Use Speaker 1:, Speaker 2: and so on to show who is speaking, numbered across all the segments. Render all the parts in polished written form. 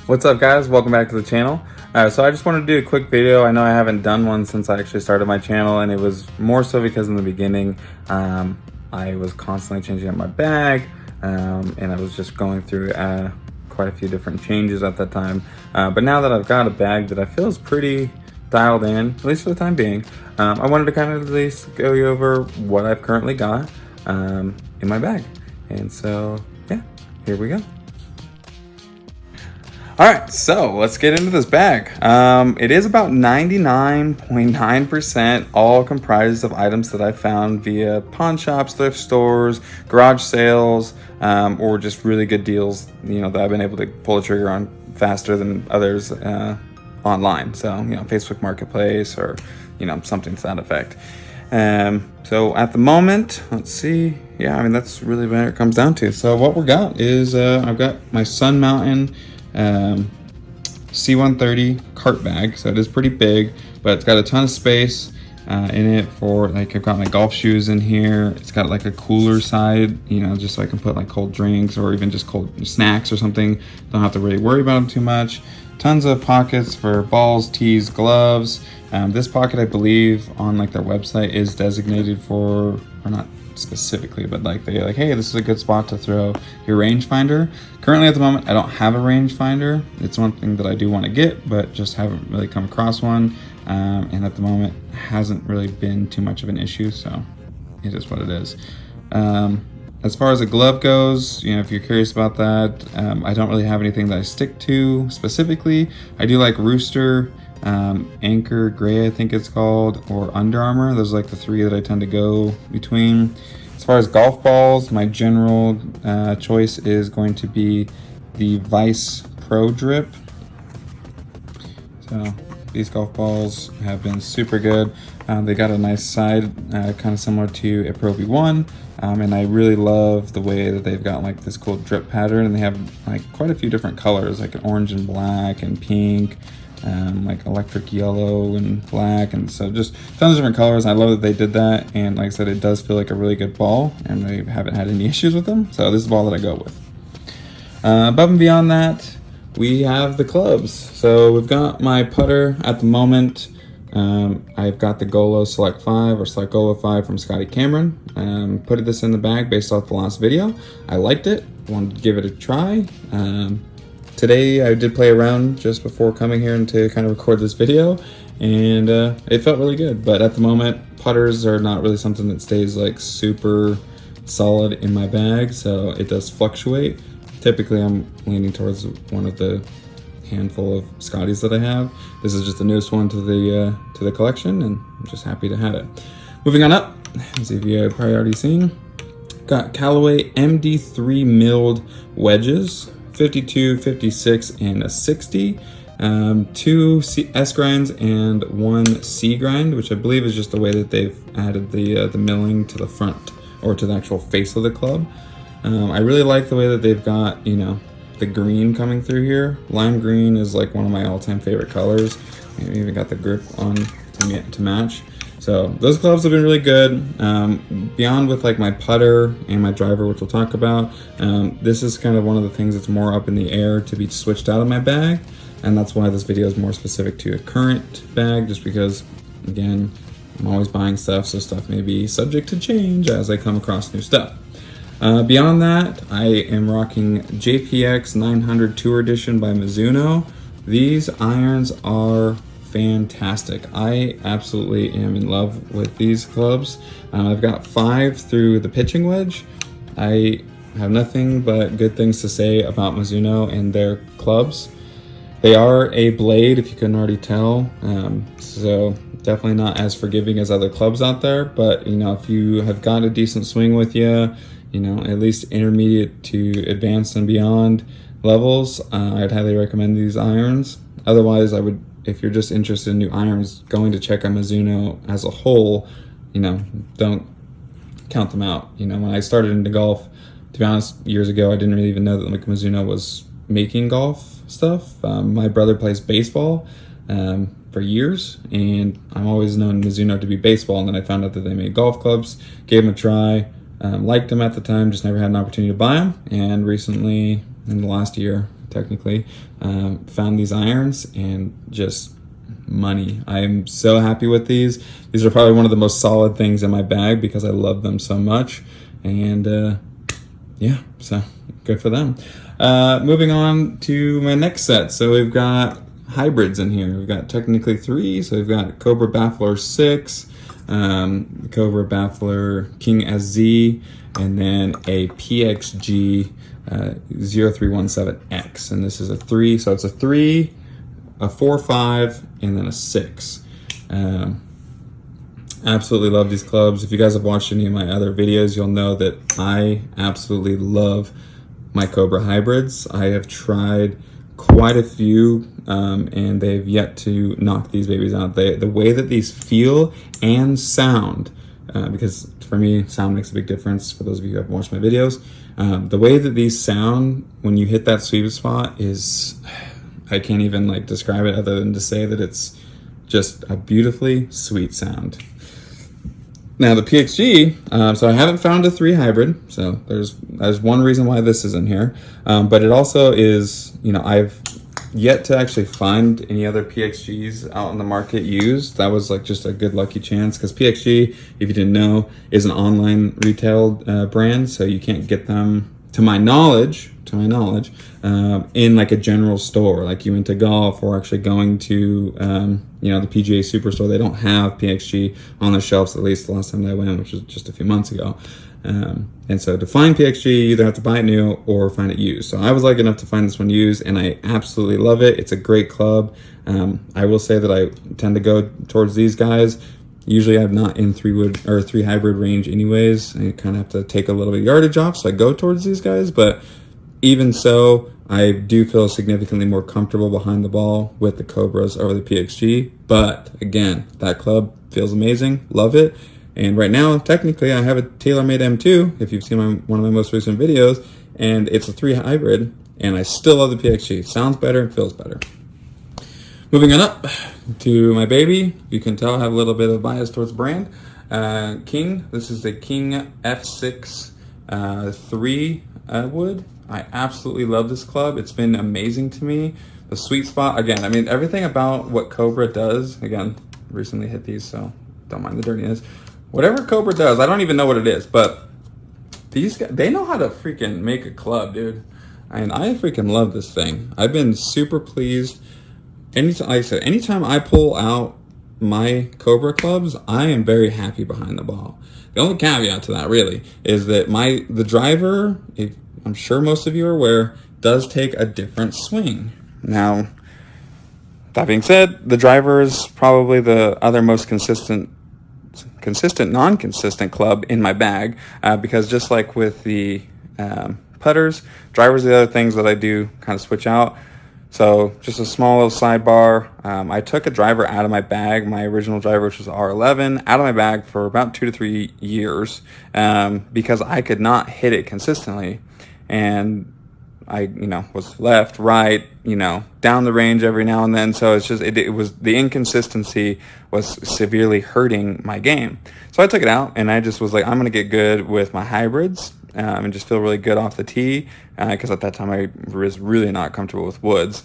Speaker 1: What's up, guys? Welcome back to the channel. So I just wanted to do a quick video. I know I haven't done one since I actually started my channel, and it was more so because in the beginning I was constantly changing up my bag, and I was just going through quite a few different changes at that time. But now that I've got a bag that I feel is pretty dialed in, at least for the time being, I wanted to kind of at least go over what I've currently got in my bag. And so, yeah, here we go. All right, so let's get into this bag. It is about 99.9% all comprised of items that I found via pawn shops, thrift stores, garage sales, or just really good deals, you know, that I've been able to pull the trigger on faster than others online. So, you know, Facebook Marketplace or, you know, something to that effect. So at the moment, let's see. Yeah, I mean, that's really what it comes down to. So what we got is I've got my Sun Mountain C130 cart bag. So it is pretty big, but it's got a ton of space in it for, like, I've got my golf shoes in here. It's got like a cooler side, you know, just so I can put like cold drinks or even just cold snacks or something. Don't have to really worry about them too much. Tons of pockets for balls, tees, gloves. This pocket, I believe, on like their website is designated for, or not specifically, but like they're like, hey, this is a good spot to throw your rangefinder. Currently at the moment, I don't have a rangefinder. It's one thing that I do want to get, but just haven't really come across one. And at the moment, hasn't really been too much of an issue, so it is what it is. As far as a glove goes, you know, if you're curious about that, I don't really have anything that I stick to specifically. I do like Rooster, Anchor Gray, I think it's called, or Under Armour. Those are like the three that I tend to go between. As far as golf balls, my general choice is going to be the Vice Pro Drip. So these golf balls have been super good. They got a nice side, kind of similar to a Pro V1, and I really love the way that they've got like this cool drip pattern, and they have like quite a few different colors, like an orange and black and pink, like electric yellow and black, and so just tons of different colors. I love that they did that, and like I said, it does feel like a really good ball, and I haven't had any issues with them, so this is the ball that I go with. Above and beyond that, we have the clubs. So we've got my putter at the moment. I've got the Golo Select 5 or Select Golo 5 from Scotty Cameron. Put this in the bag based off the last video. I liked it, wanted to give it a try. Today I did play around just before coming here and to kind of record this video, and it felt really good. But at the moment, putters are not really something that stays like super solid in my bag, so it does fluctuate. Typically I'm leaning towards one of the handful of Scotties that I have. This is just the newest one to the collection, and I'm just happy to have it. Moving on up, as if you've probably already seen, got Callaway MD3 milled wedges, 52, 56, and a 60. 2 S grinds and 1 C grind, which I believe is just the way that they've added the milling to the front or to the actual face of the club. I really like the way that they've got, you know, the green coming through here. Lime green is like one of my all-time favorite colors. I even got the grip on to match. So those gloves have been really good. Beyond with like my putter and my driver, which we'll talk about, this is kind of one of the things that's more up in the air to be switched out of my bag. And that's why this video is more specific to a current bag, just because, again, I'm always buying stuff, so stuff may be subject to change as I come across new stuff. Beyond that, I am rocking JPX 900 Tour Edition by Mizuno. These irons are fantastic. I absolutely am in love with these clubs. I've got 5 through the pitching wedge. I have nothing but good things to say about Mizuno and their clubs. They are a blade, if you couldn't already tell, so definitely not as forgiving as other clubs out there, but you know, if you have got a decent swing with you, you know, at least intermediate to advanced and beyond levels, I'd highly recommend these irons. Otherwise, I would, if you're just interested in new irons, going to check out Mizuno as a whole, you know, don't count them out. You know, when I started into golf, to be honest, years ago, I didn't really even know that like Mizuno was making golf stuff. My brother plays baseball for years, and I'm always known Mizuno to be baseball, and then I found out that they made golf clubs, gave them a try. Liked them at the time, just never had an opportunity to buy them, and recently, in the last year, technically, found these irons and just money. I am so happy with these. These are probably one of the most solid things in my bag because I love them so much. And yeah, so good for them. Moving on to my next set. So we've got hybrids in here. We've got technically 3. So we've got Cobra Baffler 6, Cobra Baffler King SZ, and then a PXG 0317X. And this is a 3. So it's a 3, a 4, 5, and then a 6. Absolutely love these clubs. If you guys have watched any of my other videos, you'll know that I absolutely love my Cobra hybrids. I have tried quite a few, and they've yet to knock these babies out. The way that these feel and sound, because for me, sound makes a big difference for those of you who have watched my videos. The way that these sound when you hit that sweet spot is, I can't even like describe it other than to say that it's just a beautifully sweet sound. Now the PXG, so I haven't found a 3 hybrid, so there's one reason why this is in here, but it also is, you know, I've yet to actually find any other PXGs out in the market used. That was like just a good lucky chance, because PXG, if you didn't know, is an online retail brand, so you can't get them, to my knowledge, in like a general store, like you went to golf or actually going to, you know, the PGA Superstore. They don't have PXG on their shelves, at least the last time that I went, which was just a few months ago. And so to find PXG, you either have to buy it new or find it used. So I was lucky enough to find this one used, and I absolutely love it. It's a great club. I will say that I tend to go towards these guys. Usually I'm not in 3 wood or 3 hybrid range anyways. I kind of have to take a little bit of yardage off, so I go towards these guys. But even so, I do feel significantly more comfortable behind the ball with the Cobras over the PXG. But again, that club feels amazing. Love it. And right now, technically, I have a TaylorMade M2, if you've seen one of my most recent videos, and it's a 3 hybrid, and I still love the PXG. Sounds better, feels better. Moving on up to my baby, you can tell I have a little bit of bias towards brand. King, this is the King F6 3 wood. I absolutely love this club. It's been amazing to me. The sweet spot, again, I mean, everything about what Cobra does, again, recently hit these, so don't mind the dirtiness. Whatever Cobra does, I don't even know what it is, but these guys, they know how to freaking make a club, dude. And I freaking love this thing. I've been super pleased. Anytime, like I said, anytime I pull out my Cobra clubs, I am very happy behind the ball. The only caveat to that really is that the driver, I'm sure most of you are aware, does take a different swing. Now, that being said, the driver is probably the other most consistent, non-consistent club in my bag, because just like with the putters, drivers are the other things that I do kind of switch out. So just a small little sidebar, I took a driver out of my bag, my original driver, which was R11, out of my bag for about 2 to 3 years, because I could not hit it consistently. And I, was left, right, down the range every now and then. So it's just, it was, the inconsistency was severely hurting my game. So I took it out and I just was like, I'm going to get good with my hybrids, and just feel really good off the tee. Because at that time I was really not comfortable with woods.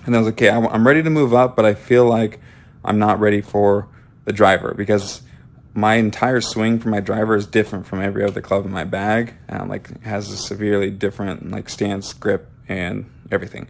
Speaker 1: And I was like, okay, I'm ready to move up, but I feel like I'm not ready for the driver, because my entire swing for my driver is different from every other club in my bag. It has a severely different stance, grip, and everything.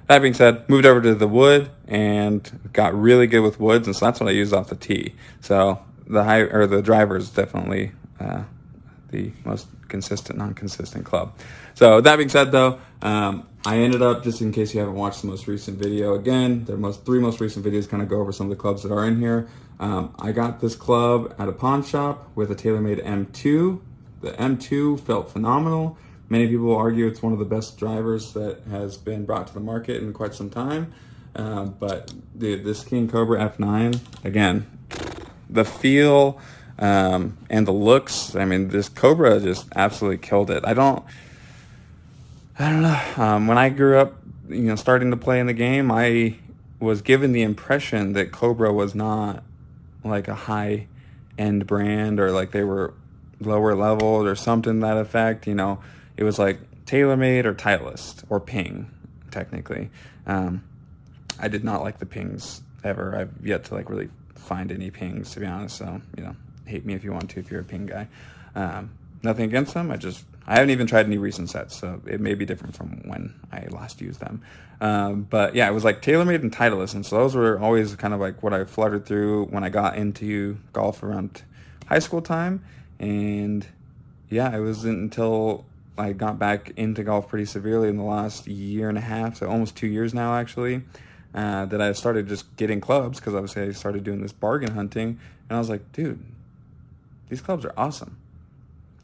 Speaker 1: That being said, moved over to the wood and got really good with woods, and so that's what I use off the tee. So the driver is definitely the most consistent, non-consistent club. So that being said, though, I ended up, just in case you haven't watched the most recent video, again, the 3 most recent videos kind of go over some of the clubs that are in here. I got this club at a pawn shop with a TaylorMade M2. The M2 felt phenomenal. Many people argue it's one of the best drivers that has been brought to the market in quite some time. But this King Cobra F9, again, the feel and the looks, I mean, this Cobra just absolutely killed it. I don't know. When I grew up, starting to play in the game, I was given the impression that Cobra was not like a high-end brand, or like they were lower level or something to that effect. It was like TaylorMade or Titleist or Ping. technically. I did not like the pings ever. I've yet to like really find any pings, to be honest. So, you know, hate me if you want to, if you're a ping guy. Nothing against them. I haven't even tried any recent sets, so it may be different from when I last used them. But yeah, it was like TaylorMade and Titleist, and so those were always kind of like what I fluttered through when I got into golf around high school time. And yeah, it wasn't until I got back into golf pretty severely in the last year and a half, so almost 2 years now actually, that I started just getting clubs, because obviously I started doing this bargain hunting, and I was like, dude, these clubs are awesome.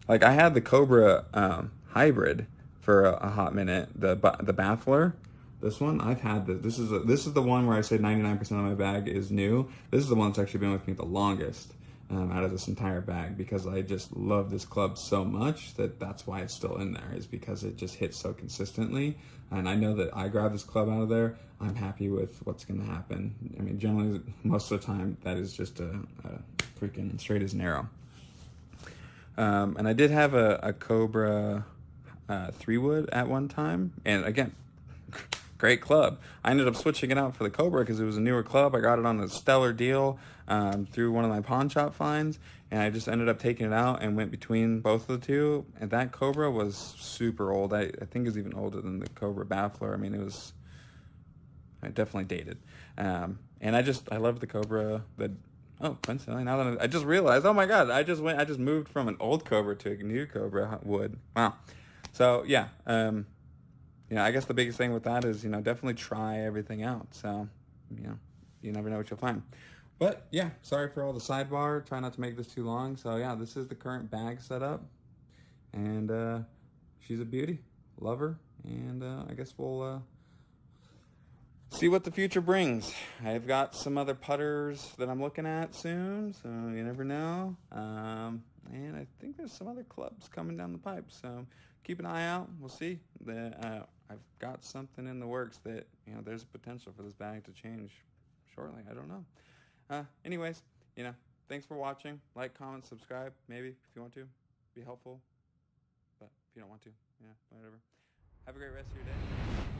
Speaker 1: Like, I had the Cobra hybrid for a hot minute, the Baffler. This one, I've had this is the one where I say 99% of my bag is new. This is the one that's actually been with me the longest out of this entire bag, because I just love this club so much that's why it's still in there, is because it just hits so consistently. And I know that I grab this club out of there, I'm happy with what's going to happen. I mean, generally, most of the time, that is just a freaking straight as an arrow. And I did have a Cobra 3-wood at one time, and again, great club. I ended up switching it out for the Cobra because it was a newer club. I got it on a stellar deal through one of my pawn shop finds, and I just ended up taking it out and went between both of the two. And that Cobra was super old. I think it's even older than the Cobra Baffler. I mean, it was definitely dated. And I loved the Cobra. Oh, coincidentally, now that I just realized, oh my God, I just moved from an old Cobra to a new Cobra wood. Wow. So yeah, I guess the biggest thing with that is, definitely try everything out. So, you never know what you'll find. But yeah, sorry for all the sidebar. Try not to make this too long. So yeah, this is the current bag setup, and she's a beauty. Love her, and I guess we'll see what the future brings. I've got some other putters that I'm looking at soon, so you never know. And I think there's some other clubs coming down the pipe, so keep an eye out. We'll see. I've got something in the works that, there's potential for this bag to change shortly. I don't know. Anyways, thanks for watching. Like, comment, subscribe, maybe, if you want to. Be helpful. But if you don't want to, whatever. Have a great rest of your day.